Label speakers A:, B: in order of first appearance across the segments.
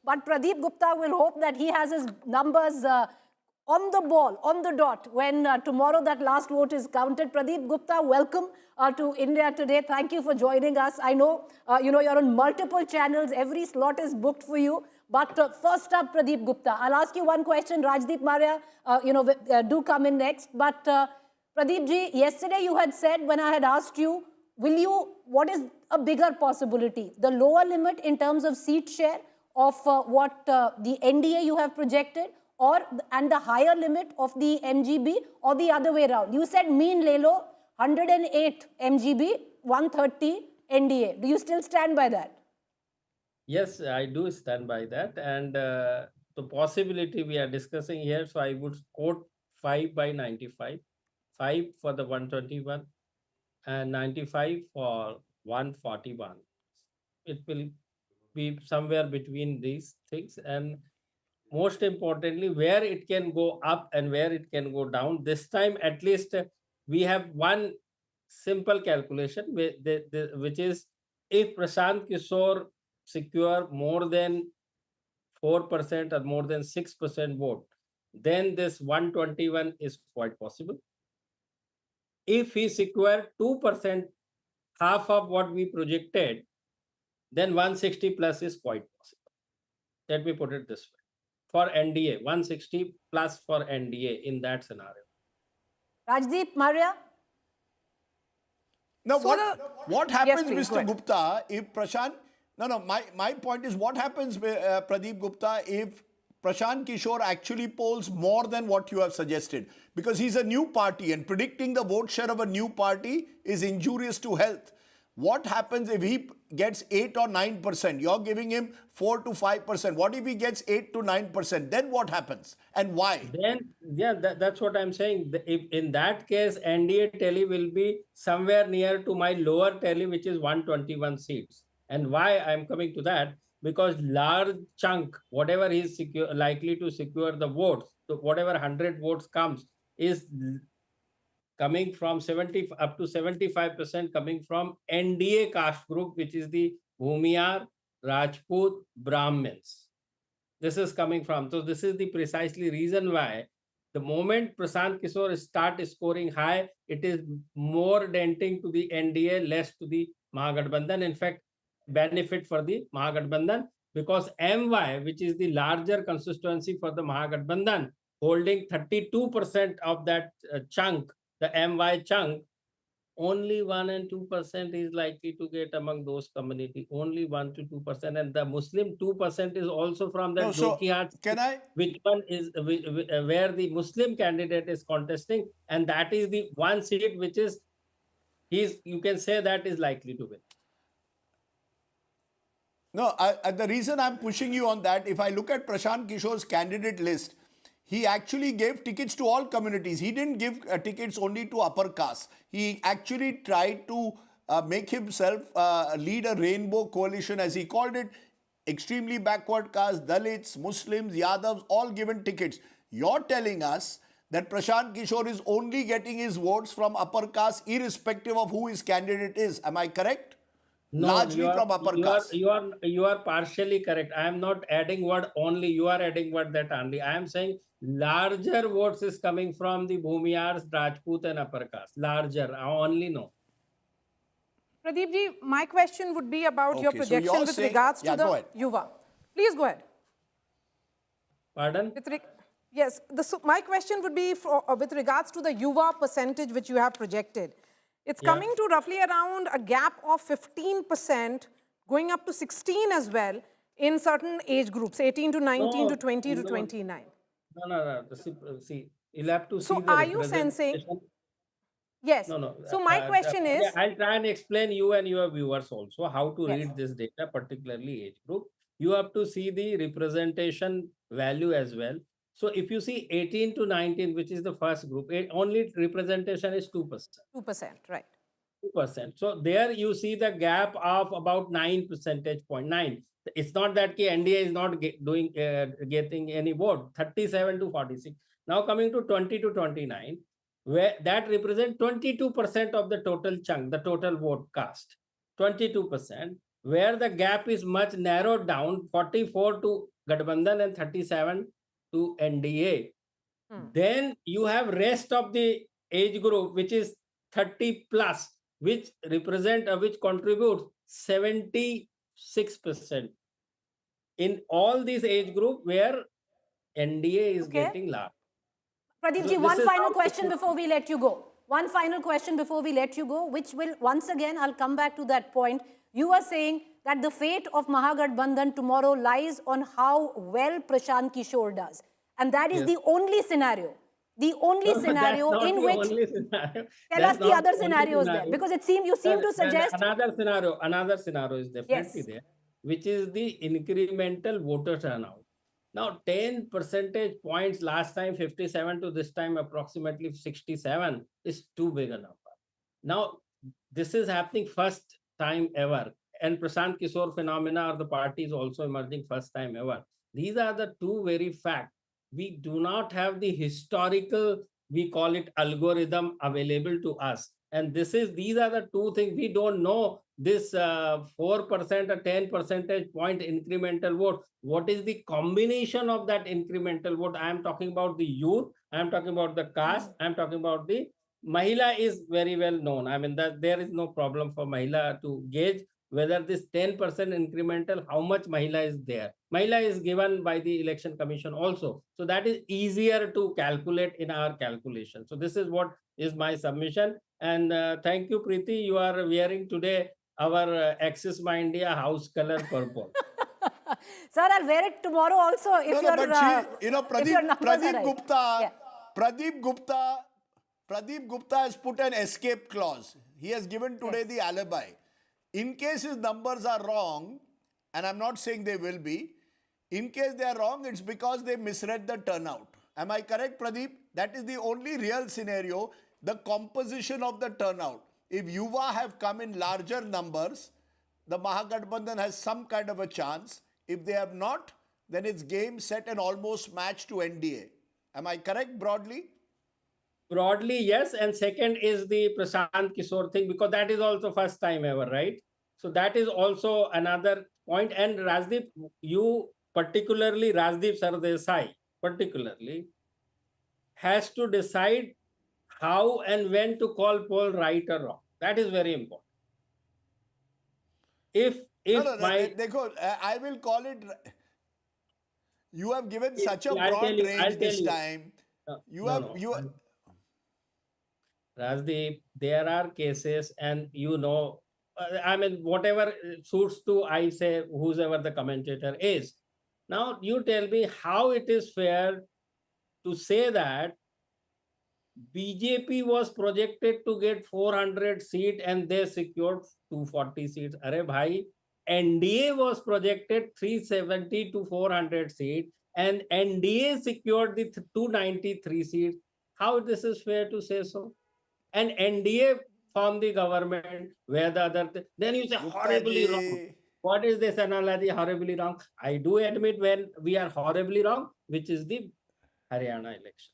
A: But Pradeep Gupta will hope that he has his numbers on the ball, on the dot, when tomorrow that last vote is counted. Pradeep Gupta, welcome to India Today. Thank you for joining us. I know, you're on multiple channels. Every slot is booked for you. But first up, Pradeep Gupta, I'll ask you one question. Rajdeep Maria, do come in next. But Pradeep ji, yesterday you had said, when I had asked you, what is a bigger possibility? The lower limit in terms of seat share of what the NDA you have projected, and the higher limit of the MGB, or the other way around? You said mean le lo, 108 MGB, 130 NDA. Do you still stand by that?
B: Yes, I do stand by that. And the possibility we are discussing here, so I would quote 5 by 95, 5 for the 121 and 95 for 141. It will be somewhere between these things. And most importantly, where it can go up and where it can go down. This time, at least, we have one simple calculation, which is, if Prashant Kishore secure more than 4% or more than 6% vote, then this 121 is quite possible. If he secure 2%, half of what we projected, then 160 plus is quite possible. Let me put it this way. For NDA, 160 plus for NDA in that scenario.
A: Rajdeep, Maria?
C: Now,
A: So
C: what happens,
A: please, go
C: Mr.
A: ahead.
C: Gupta, if Prashant... No, my point is, what happens, Pradeep Gupta, if Prashant Kishore actually polls more than what you have suggested? Because he's a new party, and predicting the vote share of a new party is injurious to health. What happens if he gets 8 or 9%? You're giving him 4 to 5%. What if he gets 8 to 9%? Then what happens, and why?
B: Then, yeah, that's what I'm saying. If in that case, NDA tally will be somewhere near to my lower tally, which is 121 seats. And why I'm coming to that? Because large chunk, whatever is likely to secure the votes, so whatever 100 votes comes, is coming from 70 up to 75% coming from NDA caste group, which is the Bhumiyar, Rajput, Brahmins. This is coming from. So this is the precisely reason why the moment Prashant Kishore start scoring high, it is more denting to the NDA, less to the Mahagathbandhan. In fact, benefit for the Mahagathbandhan, because MY, which is the larger constituency for the Mahagathbandhan, holding 32% of that chunk, the MY chunk, only 1 and 2% is likely to get among those community. Only 1 to 2%, and the Muslim 2% is also from that Jokihat.
C: Can I?
B: Which one is where the Muslim candidate is contesting, and that is the one seat which is you can say that is likely to win.
C: No, the reason I'm pushing you on that, if I look at Prashant Kishore's candidate list, he actually gave tickets to all communities. He didn't give tickets only to upper caste. He actually tried to make himself lead a rainbow coalition, as he called it. Extremely backward caste, Dalits, Muslims, Yadavs, all given tickets. You're telling us that Prashant Kishore is only getting his votes from upper caste, irrespective of who his candidate is. Am I correct?
B: No,
C: largely from upper caste.
B: You are partially correct. I am not adding word only. You are adding word that only. I am saying larger votes is coming from the Bhumiyars, Rajput and upper caste. Larger, only no.
A: Pradeep ji, my question would be about your projection with regards to the Yuva. Please go ahead.
B: Pardon?
A: Yes, my question would be with regards to the Yuva percentage which you have projected. It's coming to roughly around a gap of 15%, going up to 16 as well in certain age groups, 18 to 19 to 20 to 29.
B: No. See, you'll have to see
A: so
B: the
A: are you sensing? Yes.
B: No.
A: So my question is...
B: I'll try and explain you and your viewers also how to read this data, particularly age group. You have to see the representation value as well. So if you see 18 to 19, which is the first group, only representation is 2%.
A: 2%, right.
B: 2%. So there you see the gap of about 9 percentage point. 9. It's not that NDA is not getting any vote. 37 to 46. Now coming to 20 to 29, where that represents 22% of the total chunk, the total vote cast. 22%. where the gap is much narrowed down, 44 to Gathbandhan and 37 to NDA. Then you have rest of the age group, which is 30 plus, which which contributes 76% in all these age group where NDA is
A: Okay.
B: getting large.
A: Pradeep
B: So
A: ji,
B: this
A: one
B: is
A: final
B: how
A: question before we let you go. One final question before we let you go, which will, once again, I'll come back to that point. You are saying that the fate of Mahagathbandhan tomorrow lies on how well Prashant Kishore does. And that is
B: Yes.
A: the only scenario. The only
B: No,
A: scenario
B: that's not
A: in
B: the
A: which...
B: only scenario.
A: Tell us
B: That's
A: the
B: not
A: other
B: the only
A: scenarios there.
B: scenario.
A: Because you seem to
B: Then
A: suggest...
B: another scenario is definitely
A: Yes.
B: there, which is the incremental voter turnout. Now, 10 percentage points last time 57 to this time approximately 67 is too big a number. Now, this is happening first time ever. And Prashant Kishore phenomena or the party is also emerging first time ever. These are the two very facts. We do not have the historical, we call it algorithm available to us. And these are the two things we don't know. This 4% or 10 percentage point incremental vote. What is the combination of that incremental vote? I am talking about the youth. I am talking about the caste. I am talking about the Mahila is very well known. I mean, that there is no problem for Mahila to gauge whether this 10% incremental, how much Mahila is there. Mahila is given by the election commission also. So that is easier to calculate in our calculation. So this is what is my submission. And thank you, Preeti. You are wearing today our Axis My India house color purple.
A: Sir, I'll wear it tomorrow also if
C: No, but she,
A: if your numbers are right. Yeah.
C: Pradeep Gupta has put an escape clause. He has given today the alibi. In case his numbers are wrong, and I'm not saying they will be, in case they are wrong, it's because they misread the turnout. Am I correct, Pradeep? That is the only real scenario, the composition of the turnout. If Yuva have come in larger numbers, the Mahagathbandhan has some kind of a chance. If they have not, then it's game, set, and almost match to NDA. Am I correct broadly?
B: Broadly, yes. And second is the Prashant Kishore thing, because that is also first time ever, right? So that is also another point. And Rajdeep, you particularly, Rajdeep Sardesai, particularly, has to decide how and when to call poll right or wrong. That is very important. If
C: I will call it. You have given such a
B: I'll tell
C: broad
B: you,
C: range this time.
B: Rajdeep, there are cases, and I mean, whatever suits to, I say, whoever the commentator is. Now, you tell me how it is fair to say that BJP was projected to get 400 seats and they secured 240 seats. Arey bhai, NDA was projected 370 to 400 seats and NDA secured the 293 seats. How this is fair to say so? And NDA formed the government where the other, then you say horribly wrong. What is this analogy, horribly wrong? I do admit when we are horribly wrong, which is the Haryana election.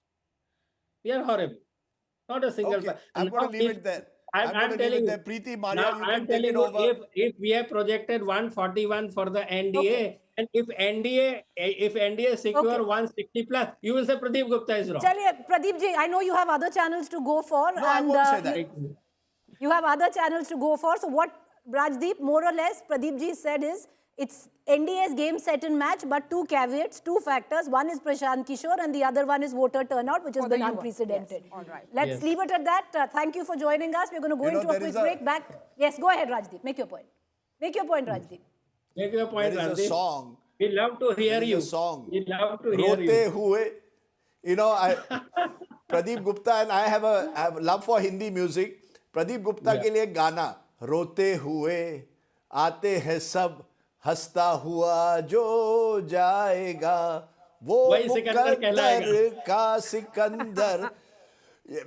B: We are horrible. Not a single.
C: Okay, I'm going to leave it there.
B: I'm telling you.
C: Preeti, Maria, you can take it
B: you,
C: over.
B: if we have projected 141 for the NDA, and if NDA secure 160 plus, you will say Pradeep Gupta is wrong.
A: Chaliye, Pradeep ji, I know you have other channels to go for.
C: No, I won't say that.
A: You have other channels to go for. So what Rajdeep, more or less, Pradeep ji said is, it's NDA's game, set and match, but two caveats, two factors. One is Prashant Kishore and the other one is voter turnout, which has been unprecedented.
D: Yes. All right.
A: Let's leave it at that. Thank you for joining us. We're going to go into a quick break. Back. Yes, go ahead, Rajdeep. Make your point. Make your point, Rajdeep.
B: Make your point,
C: There is a song.
B: We love to hear you.
C: A song.
B: We love to hear you.
C: Rote hue. You know, Pradeep Gupta and I have a love for Hindi music. Pradeep Gupta के लिए गाना रोते हुए आते हैं सब हंसता हुआ जो जाएगा वो मुकद्दर का Sikandar.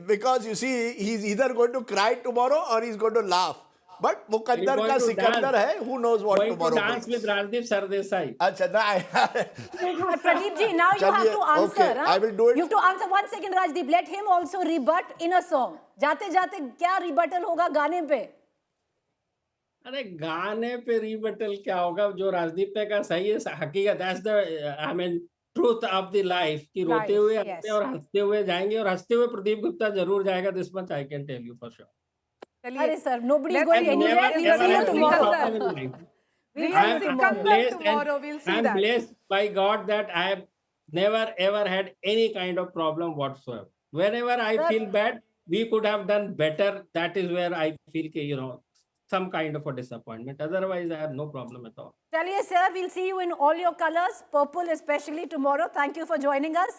C: Because you see, he's either going to cry tomorrow or he's going to laugh. But मुकद्दर का सिकंदर है. Who knows what tomorrow
B: brings. Going to dance with Rajdeep Sardesai.
C: अच्छा ना.
A: Pradeep ji, now you have to answer.
C: Okay, I will do it.
A: You have to answer. 1 second, Rajdeep. Let him also rebut in a song. जाते जाते क्या rebuttal होगा गाने पे?
B: अरे गाने पे रीबटल क्या होगा, जो राजदीप ने कहा सही है, हकीकत, that's the I mean truth of the life, कि रोते
A: Life,
B: हुए
A: yes.
B: आते हैं और हंसते हुए जाएंगे, और हंसते हुए प्रदीप गुप्ता जरूर जाएगा, this much I can tell you for sure.
A: Arey
D: चलिए,
A: sir, nobody is
D: let's
A: going
D: see who
A: anywhere.
B: Never
D: is
A: We'll
D: the
A: see
B: ever
A: you
D: real
B: had any
A: tomorrow.
B: problem
D: Sikandar.
B: in life.
A: We'll
D: Real
A: see you
B: I'm
A: tomorrow.
D: Sikandar
B: blessed, and
D: tomorrow, we'll see
B: I'm
D: that.
B: blessed by God that I have never ever had any kind of problem whatsoever. Whenever I
A: Sir,
B: feel bad, we could have done better. That is where I feel, some kind of a disappointment. Otherwise, I have no problem at all.
A: Chaliye sir, we'll see you in all your colors, purple especially tomorrow. Thank you for joining us.